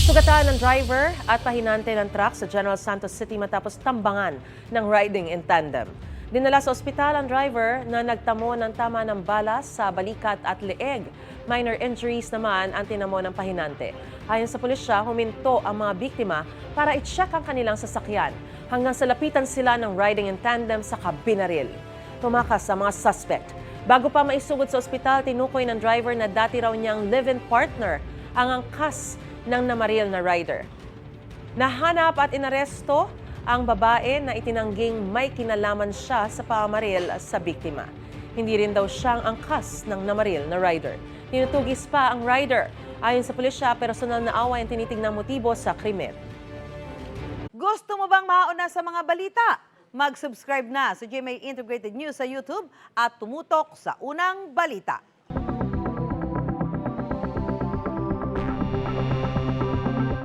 Sugatan ng driver at pahinante ng truck sa General Santos City matapos tambangan ng riding in tandem. Dinala sa ospital ang driver na nagtamo ng tama ng balas sa balikat at leeg. Minor injuries naman ang tinamo ng pahinante. Ayon sa pulisya, huminto ang mga biktima para i-check ang kanilang sasakyan hanggang sa lapitan sila ng riding in tandem sa binaril. Tumakas sa mga suspect. Bago pa maisugod sa ospital, tinukoy ng driver na dati raw niyang live-in partner ang angkas ng namaril na rider. Nahanap at inaresto ang babae na itinangging may kinalaman siya sa pamaril sa biktima. Hindi rin daw siyang angkas ng namaril na rider. Tinutugis pa ang rider. Ayon sa pulisya, personal na away ang tinitingnang motibo sa krimen. Gusto mo bang mauna sa mga balita? Mag-subscribe na sa GMA Integrated News sa YouTube at tumutok sa unang balita.